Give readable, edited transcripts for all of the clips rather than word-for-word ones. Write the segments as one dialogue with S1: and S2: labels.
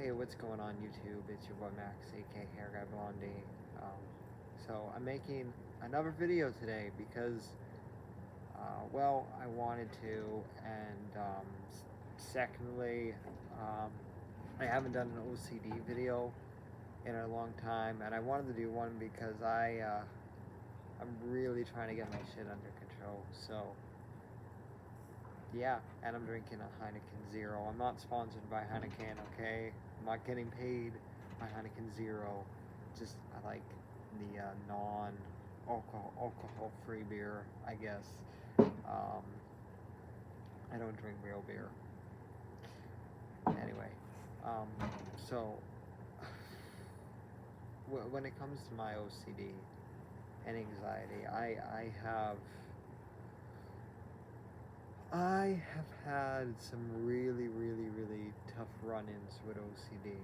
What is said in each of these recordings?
S1: Hey, what's going on YouTube? It's your boy Max, aka Hair Guy Blondie. So I'm making another video today because, well, I wanted to, and secondly, um, I haven't done an OCD video in a long time, and I wanted to do one because I'm really trying to get my shit under control. So yeah, and I'm drinking a Heineken Zero. I'm not sponsored by Heineken, okay? I'm not getting paid by Heineken Zero. Just I like the alcohol-free beer, I guess. I don't drink real beer. Anyway, um, so when it comes to my OCD and anxiety, I have had some really tough run-ins with OCD.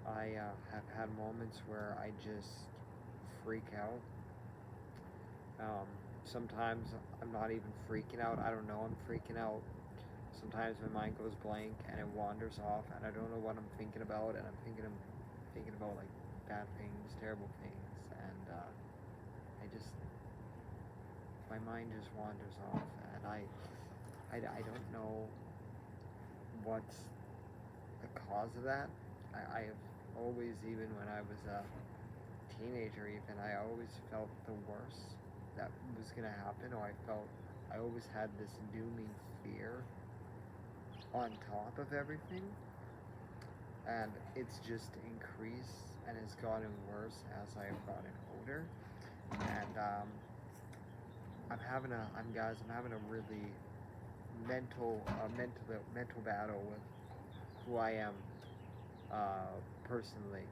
S1: I have had moments where I just freak out. Sometimes I'm not even freaking out. I don't know I'm freaking out. Sometimes my mind goes blank and it wanders off, and I don't know what I'm thinking about, and I'm thinking about like bad things, terrible things, and I just my mind just wanders off, and I don't know what's the cause of that. I've always, even when I was a teenager, even I always felt the worst that was gonna happen, or I always had this looming fear on top of everything, and it's just increased and it's gotten worse as I've gotten older, and I'm having a really mental battle with who I am personally.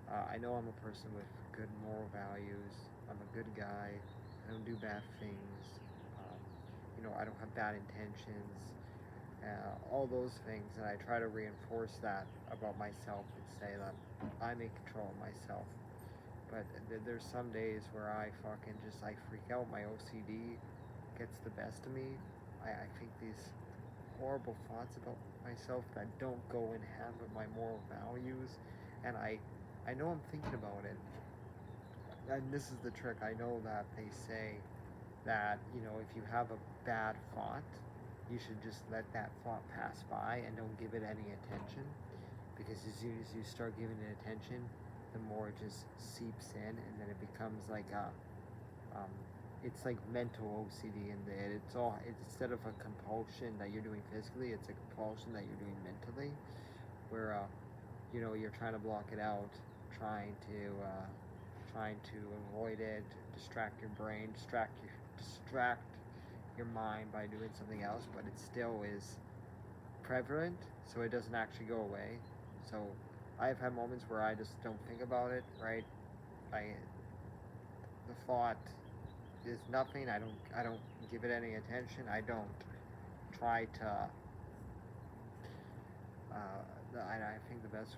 S1: I know I'm a person with good moral values. I'm a good guy. I don't do bad things. Um, I don't have bad intentions. All those things, and I try to reinforce that about myself and say that I'm in control of myself. But there's some days where I freak out. My OCD gets the best of me. I think these horrible thoughts about myself that don't go in hand with my moral values, and I know I'm thinking about it. And this is the trick. I know that they say that, if you have a bad thought, you should just let that thought pass by and don't give it any attention, because as soon as you start giving it attention, the more it just seeps in, and then it becomes like it's like mental OCD, and it's instead of a compulsion that you're doing physically, it's a compulsion that you're doing mentally, where you're trying to block it out, trying to avoid it, distract your brain, distract your mind by doing something else, but it still is prevalent, so it doesn't actually go away. So I've had moments where I just don't think about it, right? The thought is nothing. I don't give it any attention. I don't try to. I think the best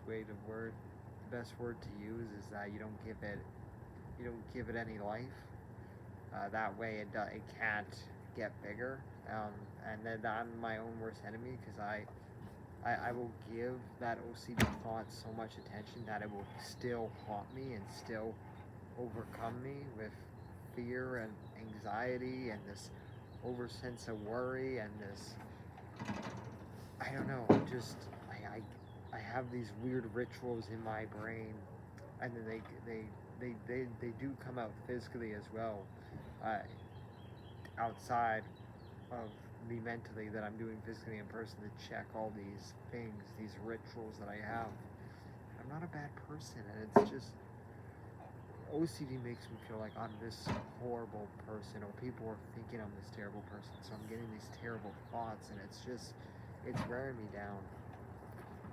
S1: word to use is that you don't give it any life. That way it can't get bigger. And then I'm my own worst enemy, because I will give that OCD thought so much attention that it will still haunt me and still overcome me with fear and anxiety and this over sense of worry and this, I don't know, I have these weird rituals in my brain, and then they do come out physically as well, outside of me mentally, that I'm doing physically in person, to check all these things, these rituals that I have. I'm not a bad person, and it's just OCD makes me feel like I'm this horrible person, or people are thinking I'm this terrible person, so I'm getting these terrible thoughts, and it's wearing me down.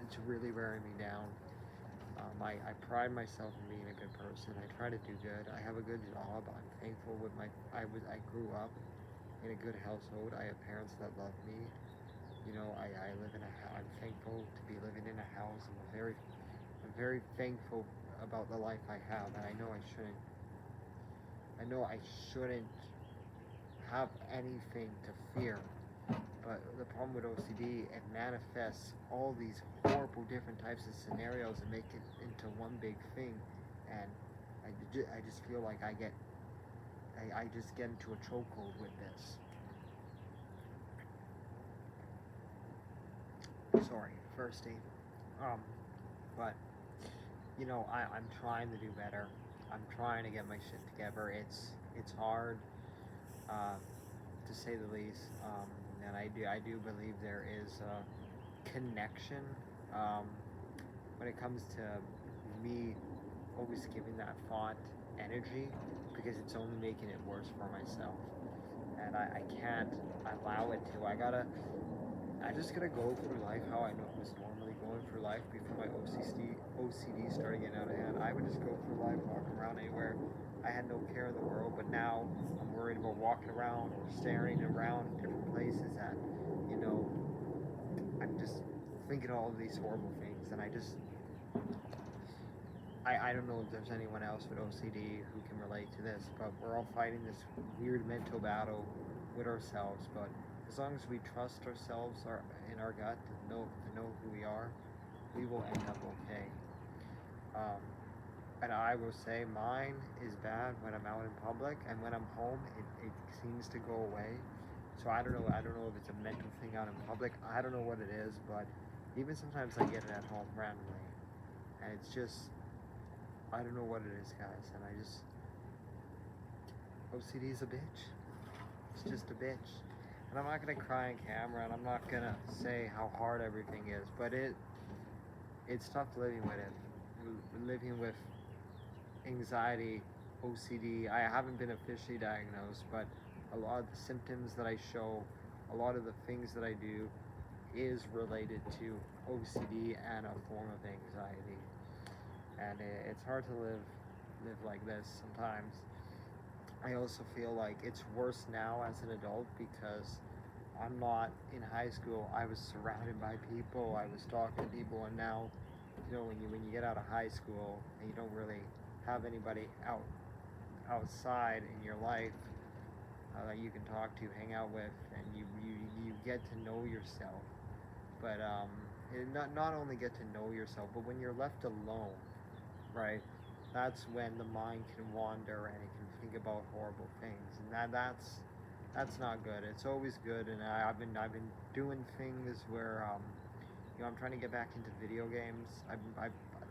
S1: It's really wearing me down. I pride myself in being a good person. I try to do good. I have a good job. I'm thankful with I grew up in a good household. I have parents that love me. I live in I'm thankful to be living in a house. I'm very thankful about the life I have, and I know I shouldn't have anything to fear, But the problem with OCD, it manifests all these horrible different types of scenarios and make it into one big thing. And I just feel like I just get into a chokehold with this. Sorry, first aid. But I'm trying to do better. I'm trying to get my shit together. It's hard, to say the least. And I do believe there is a connection, um, when it comes to me always giving that thought energy, because it's only making it worse for myself. And I can't allow it to. I just gotta go through life how I was normally going through life before my OCD started getting out of hand. I would just go through life, walking around anywhere. I had no care in the world, but now I'm worried about walking around or staring around different places that, you know, I'm just thinking all of these horrible things, and I don't know if there's anyone else with OCD who can relate to this, but we're all fighting this weird mental battle with ourselves. But as long as we trust ourselves, in our gut, to know who we are, we will end up okay. Um, and I will say mine is bad when I'm out in public, and when I'm home, it seems to go away. So I don't know. I don't know if it's a mental thing out in public. I don't know what it is, but even sometimes I get it at home randomly, and it's just, I don't know what it is, guys. And OCD is a bitch. It's just a bitch. And I'm not gonna cry on camera, and I'm not gonna say how hard everything is, but it's tough living with it. Living with anxiety, OCD. I haven't been officially diagnosed, but a lot of the symptoms that I show, a lot of the things that I do, is related to OCD and a form of anxiety. And it's hard to live like this sometimes. I also feel like it's worse now as an adult because I'm not in high school. I was surrounded by people. I was talking to people, and now, when you get out of high school and you don't really have anybody outside in your life that you can talk to, hang out with, and you get to know yourself. But not only get to know yourself, but when you're left alone, right? That's when the mind can wander and it can think about horrible things, and that's not good. It's always good, and I've been doing things where I'm trying to get back into video games.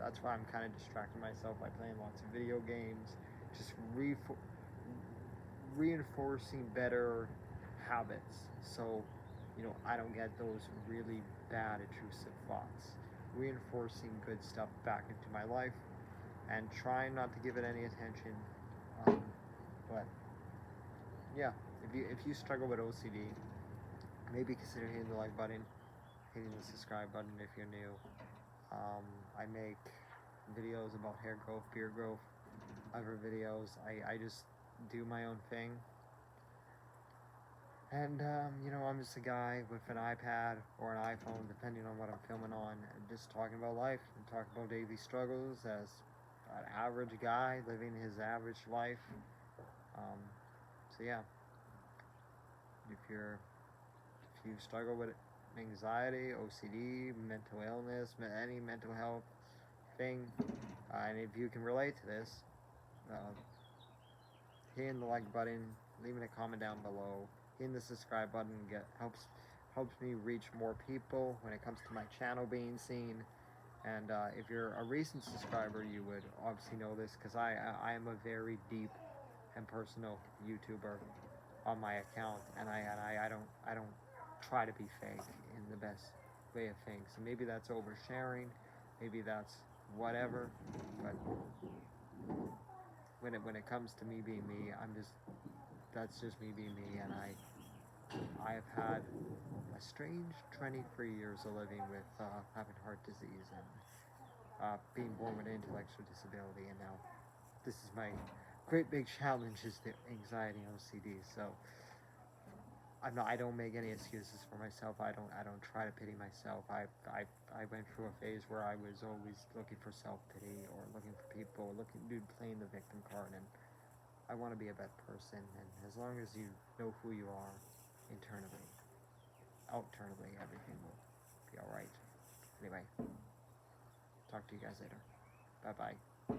S1: That's why I'm kind of distracting myself by playing lots of video games, just reinforcing better habits, so I don't get those really bad intrusive thoughts. Reinforcing good stuff back into my life, and trying not to give it any attention. But yeah, if you struggle with OCD, maybe consider hitting the like button, hitting the subscribe button if you're new. I make videos about hair growth, beard growth, other videos. I just do my own thing. And, I'm just a guy with an iPad or an iPhone, depending on what I'm filming on, just talking about life and talking about daily struggles as an average guy living his average life. So yeah, if you struggle with anxiety, OCD, mental illness, any mental health thing, and if you can relate to this, hitting the like button, leaving a comment down below, hitting the subscribe button helps me reach more people when it comes to my channel being seen. And if you're a recent subscriber, you would obviously know this, because I am a very deep and personal YouTuber on my account, and I don't try to be fake in the best way of things. So maybe that's oversharing, maybe that's whatever, but when it comes to me being me, that's just me being me. And I have had a strange 23 years of living with having heart disease and being born with an intellectual disability, and now this is my great big challenge, is the anxiety and OCD. So I don't make any excuses for myself. I don't try to pity myself. I went through a phase where I was always looking for self-pity, or looking for people, playing the victim card, and I want to be a better person. And as long as you know who you are internally, alternately everything will be alright. Anyway, talk to you guys later. Bye bye.